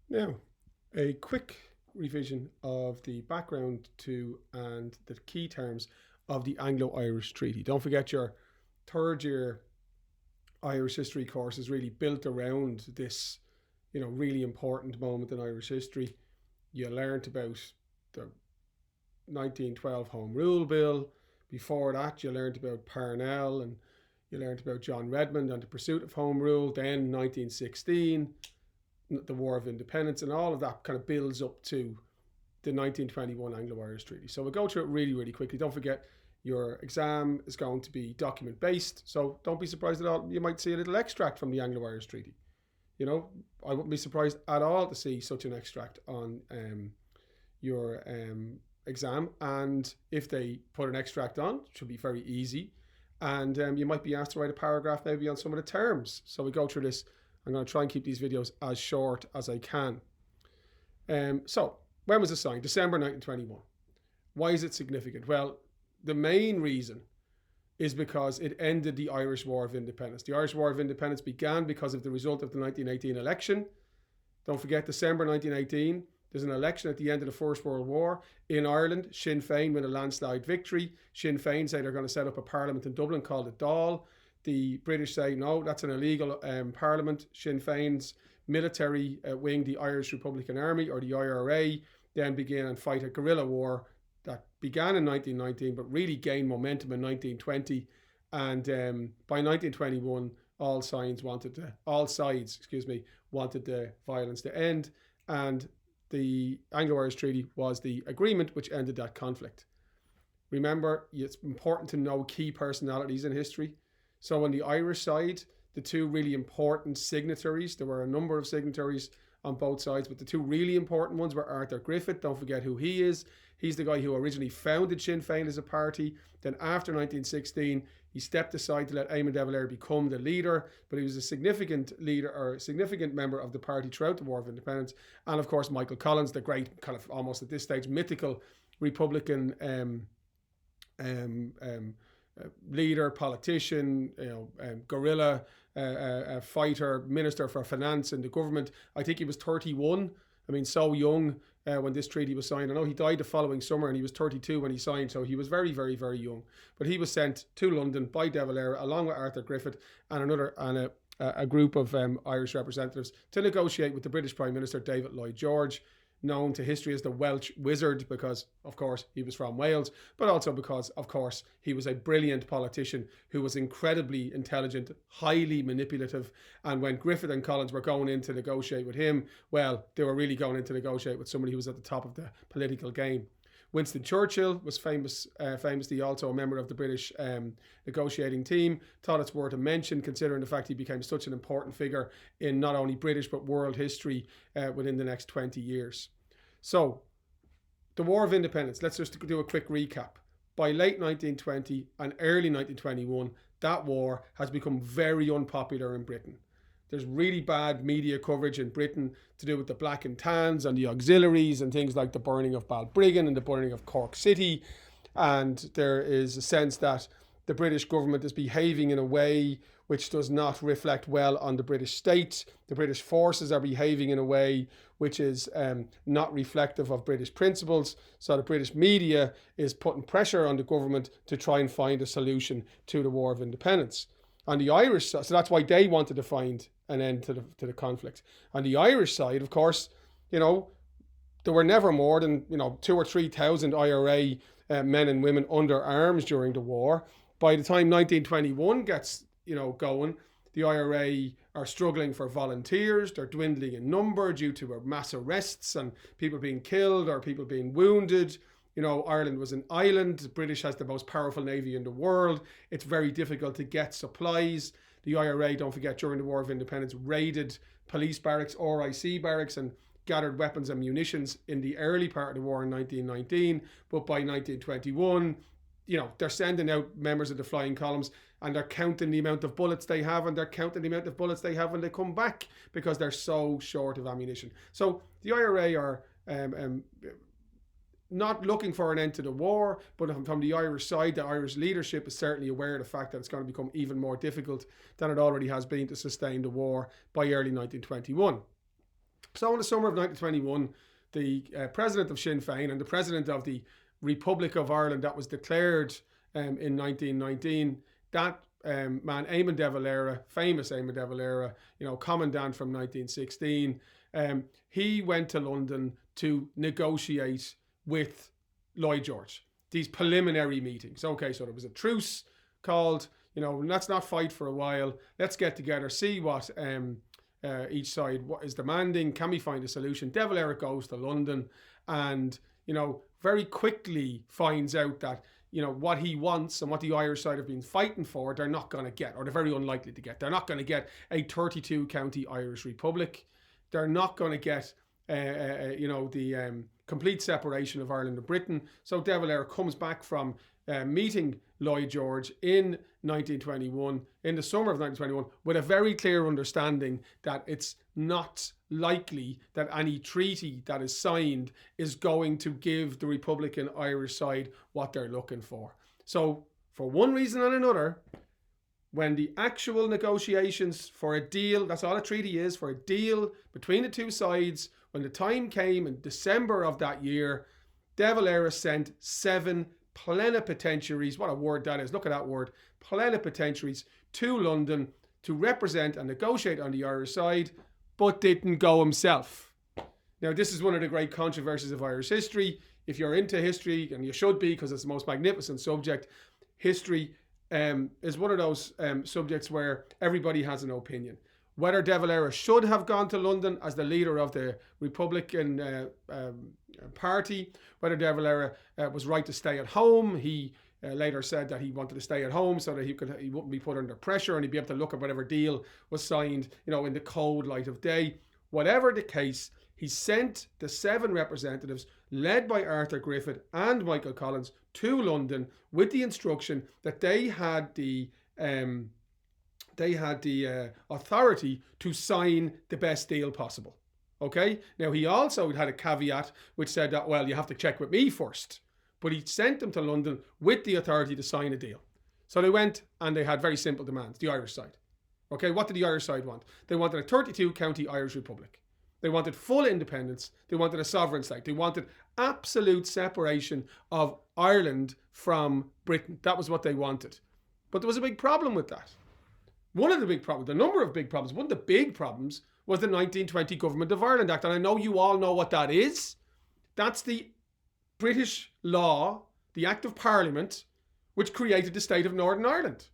Now, a quick revision of the background to and the key terms of the Anglo-Irish Treaty. Don't forget your third year Irish history course is really built around this, really important moment in Irish history. You learnt about the 1912 Home Rule Bill. Before that, you learnt about Parnell, and you learnt about John Redmond and the pursuit of Home Rule. Then 1916, the War of Independence, and all of that kind of builds up to the 1921 Anglo-Irish Treaty. So we'll go through it really, really quickly. Don't forget, your exam is going to be document based, so don't be surprised at all. You might see a little extract from the Anglo-Irish Treaty. I wouldn't be surprised at all to see such an extract on your exam. And if they put an extract on, it should be very easy. And you might be asked to write a paragraph maybe on some of the terms. So we go through this. I'm going to try and keep these videos as short as I can. So when was it signed? December 1921. Why is it significant? Well, the main reason is because it ended the Irish War of Independence. The Irish War of Independence began because of the result of the 1918 election. Don't forget, December 1918, there's an election at the end of the First World War in Ireland. Sinn Féin win a landslide victory. Sinn Féin say they're going to set up a parliament in Dublin called the Dáil. The British say, no, that's an illegal parliament. Sinn Féin's military wing, the Irish Republican Army, or the IRA, then began and fight a guerrilla war that began in 1919, but really gained momentum in 1920. And by 1921, all sides wanted the violence to end. And the Anglo-Irish Treaty was the agreement which ended that conflict. Remember, it's important to know key personalities in history. So on the Irish side, the two really important signatories, there were a number of signatories on both sides, but the two really important ones were Arthur Griffith. Don't forget who he is. He's the guy who originally founded Sinn Féin as a party. Then after 1916, he stepped aside to let Eamon de Valera become the leader, but he was a significant leader or a significant member of the party throughout the War of Independence. And of course, Michael Collins, the great kind of almost at this stage mythical Republican leader, politician, guerrilla fighter, minister for finance in the government. I think he was 31. I mean, so young when this treaty was signed. I know he died the following summer and he was 32 when he signed, so he was very, very, very young. But he was sent to London by De Valera along with Arthur Griffith and a group of Irish representatives to negotiate with the British Prime Minister David Lloyd George, known to history as the Welsh Wizard because, of course, he was from Wales, but also because, of course, he was a brilliant politician who was incredibly intelligent, highly manipulative. And when Griffith and Collins were going in to negotiate with him, well, they were really going in to negotiate with somebody who was at the top of the political game. Winston Churchill was famously also a member of the British negotiating team. Thought it's worth a mention considering the fact he became such an important figure in not only British but world history within the next 20 years. So, the War of Independence, let's just do a quick recap. By late 1920 and early 1921, that war has become very unpopular in Britain. There's really bad media coverage in Britain to do with the Black and Tans and the auxiliaries and things like the burning of Balbriggan and the burning of Cork City. And there is a sense that the British government is behaving in a way which does not reflect well on the British state. The British forces are behaving in a way which is not reflective of British principles. So the British media is putting pressure on the government to try and find a solution to the War of Independence. On the Irish side, so that's why they wanted to find an end to the conflict. On the Irish side, of course, there were never more than 2,000 or 3,000 IRA men and women under arms during the war. By the time 1921 gets going, the IRA are struggling for volunteers. They're dwindling in number due to mass arrests and people being killed or people being wounded. Ireland was an island. The British has the most powerful navy in the world. It's very difficult to get supplies. The IRA, don't forget, during the War of Independence, raided police barracks, RIC barracks, and gathered weapons and munitions in the early part of the war in 1919. But by 1921, they're sending out members of the flying columns and they're counting the amount of bullets they have, and they're counting the amount of bullets they have when they come back because they're so short of ammunition. So the IRA are not looking for an end to the war, but from the Irish side, the Irish leadership is certainly aware of the fact that it's going to become even more difficult than it already has been to sustain the war by early 1921. So in the summer of 1921, the president of Sinn Féin and the president of the Republic of Ireland that was declared in 1919, that man, Eamon de Valera, famous Eamon de Valera, commandant from 1916, he went to London to negotiate with Lloyd George. These preliminary meetings. Okay, so there was a truce called, let's not fight for a while. Let's get together, see what each side is demanding. Can we find a solution? De Valera goes to London and, very quickly finds out that, what he wants and what the Irish side have been fighting for, they're not going to get, or they're very unlikely to get. They're not going to get a 32-county Irish Republic. They're not going to get, the complete separation of Ireland and Britain. So De Valera comes back from meeting Lloyd George in 1921, in the summer of 1921, with a very clear understanding that it's not likely that any treaty that is signed is going to give the Republican Irish side what they're looking for. So, for one reason and another, when the actual negotiations for a deal, that's all a treaty is, for a deal between the two sides, when the time came in December of that year, De Valera sent 7 plenipotentiaries, what a word that is, look at that word, plenipotentiaries, to London to represent and negotiate on the Irish side, but didn't go himself. Now, this is one of the great controversies of Irish history. If you're into history, and you should be because it's the most magnificent subject, history is one of those subjects where everybody has an opinion. Whether De Valera should have gone to London as the leader of the Republican Party, whether De Valera was right to stay at home. He later said that he wanted to stay at home so that he wouldn't be put under pressure and he'd be able to look at whatever deal was signed, in the cold light of day. Whatever the case, he sent the 7 representatives, led by Arthur Griffith and Michael Collins, to London with the instruction that they had the authority to sign the best deal possible. Okay? Now, he also had a caveat which said that, well, you have to check with me first. But he sent them to London with the authority to sign a deal. So they went and they had very simple demands, the Irish side. Okay, what did the Irish side want? They wanted a 32-county Irish Republic. They wanted full independence. They wanted a sovereign state. They wanted absolute separation of Ireland from Britain. That was what they wanted. But there was a big problem with that. One of the big problems, the number of big problems, one of the big problems was the 1920 Government of Ireland Act. And I know you all know what that is. That's the British law, the Act of Parliament, which created the state of Northern Ireland.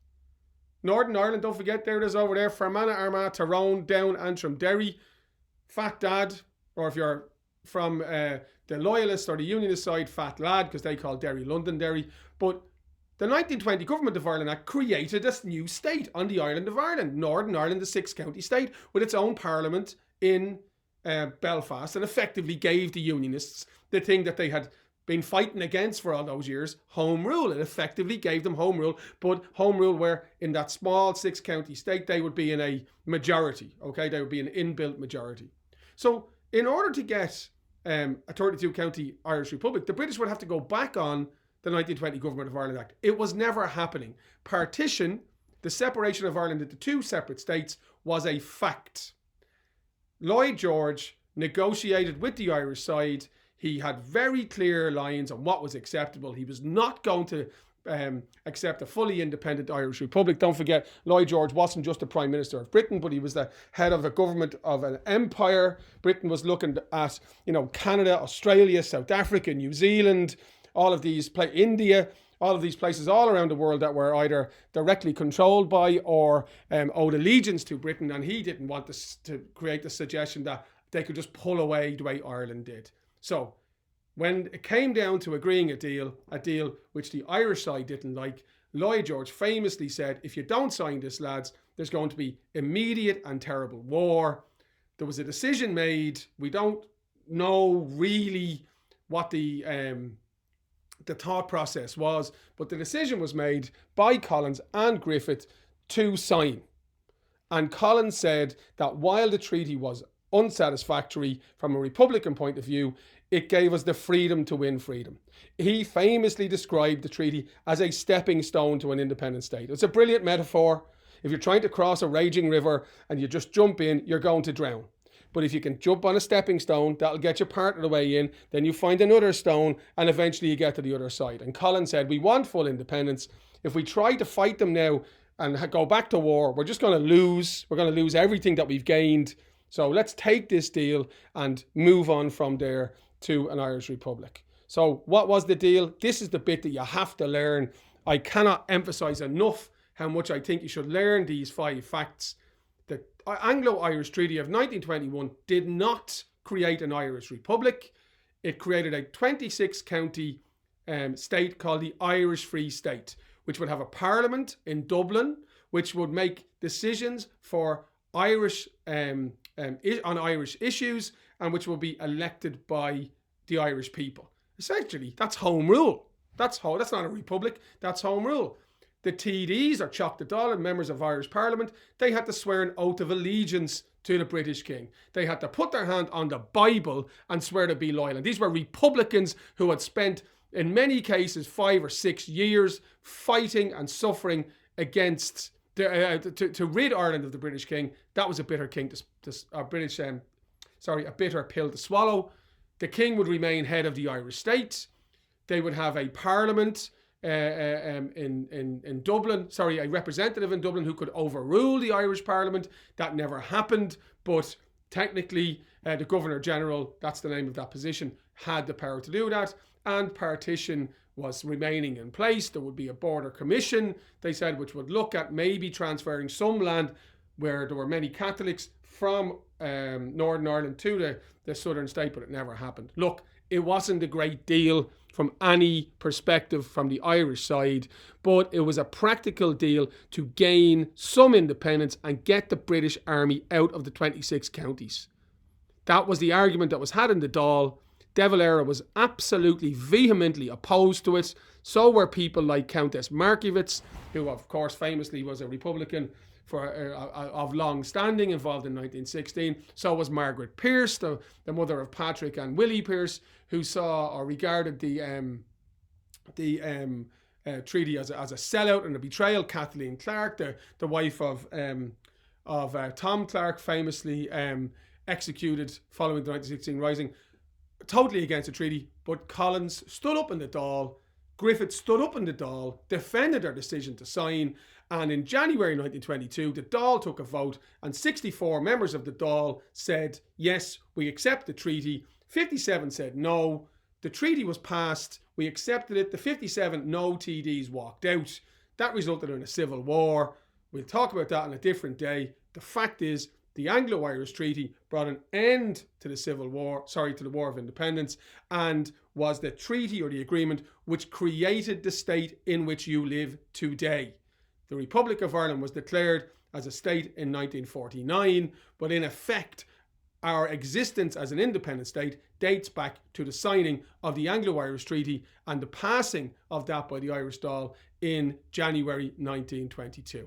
Northern Ireland, don't forget, there it is over there, Fermanagh, Armagh, Tyrone, Down, Antrim, Derry, Fat Dad, or if you're from the Loyalist or the Unionist side, Fat Lad, because they call Derry London Derry. But the 1920 Government of Ireland Act created this new state on the island of Ireland, Northern Ireland, the 6-county state, with its own parliament in Belfast, and effectively gave the Unionists the thing that they had been fighting against for all those years, home rule. It effectively gave them home rule, but home rule where in that small 6-county state, they would be in a majority, okay? They would be an inbuilt majority. So in order to get a 32-county Irish Republic, the British would have to go back on the 1920 Government of Ireland Act. It was never happening. Partition, the separation of Ireland into 2 separate states, was a fact. Lloyd George negotiated with the Irish side. He had very clear lines on what was acceptable. He was not going to accept a fully independent Irish Republic. Don't forget, Lloyd George wasn't just the Prime Minister of Britain, but he was the head of a government of an empire. Britain was looking at, Canada, Australia, South Africa, New Zealand, all of these, India, all of these places all around the world that were either directly controlled by or owed allegiance to Britain. And he didn't want to create the suggestion that they could just pull away the way Ireland did. So when it came down to agreeing a deal which the Irish side didn't like, Lloyd George famously said, if you don't sign this, lads, there's going to be immediate and terrible war. There was a decision made. We don't know really what the thought process was, but the decision was made by Collins and Griffith to sign. And Collins said that while the treaty was unsatisfactory from a Republican point of view, it gave us the freedom to win freedom. He famously described the treaty as a stepping stone to an independent state. It's a brilliant metaphor. If you're trying to cross a raging river and you just jump in, you're going to drown. But if you can jump on a stepping stone, that'll get you part of the way in. Then you find another stone, and eventually you get to the other side. And Colin said, we want full independence. If we try to fight them now and go back to war, we're just going to lose. We're going to lose everything that we've gained. So let's take this deal and move on from there to an Irish Republic. So what was the deal? This is the bit that you have to learn. I cannot emphasize enough how much I think you should learn these 5 facts. The Anglo-Irish Treaty of 1921 did not create an Irish Republic. It created a 26-county state called the Irish Free State, which would have a parliament in Dublin, which would make decisions for Irish on Irish issues, and which will be elected by the Irish people. Essentially, that's home rule. That's not a republic, that's home rule. The TDs, or Teachta Dála, members of Irish Parliament, they had to swear an oath of allegiance to the British King. They had to put their hand on the Bible and swear to be loyal. And these were Republicans who had spent, in many cases, 5 or 6 years fighting and suffering against to rid Ireland of the British King. That was a bitter a bitter pill to swallow. The King would remain head of the Irish state. They would have a parliament in Dublin, a representative in Dublin who could overrule the Irish Parliament. That never happened, but technically the Governor General, that's the name of that position, had the power to do that, and partition was remaining in place. There would be a border commission, they said, which would look at maybe transferring some land where there were many Catholics from Northern Ireland to the southern state, but it never happened. Look, it wasn't a great deal from any perspective from the Irish side, but it was a practical deal to gain some independence and get the British Army out of the 26 counties. That was the argument that was had in the Dáil. De Valera was absolutely vehemently opposed to it. So were people like Countess Markievicz, who of course famously was a Republican of long standing, involved in 1916. So was Margaret Pearse, the mother of Patrick and Willie Pearse, who saw or regarded the treaty as a sellout and a betrayal. Kathleen Clark, the wife of Tom Clark, famously executed following the 1916 Rising, totally against the treaty. But Collins stood up in the Dáil, Griffith stood up in the Dáil, defended their decision to sign, and in January 1922, the Dáil took a vote, and 64 members of the Dáil said, yes, we accept the treaty. 57 said no. The treaty was passed, we accepted it. The 57 no TDs walked out. That resulted in a civil war. We'll talk about that on a different day. The fact is, the Anglo-Irish Treaty brought an end to the War of Independence, and was the treaty or the agreement which created the state in which you live today. The Republic of Ireland was declared as a state in 1949, but in effect, our existence as an independent state dates back to the signing of the Anglo-Irish Treaty and the passing of that by the Irish Dáil in January 1922.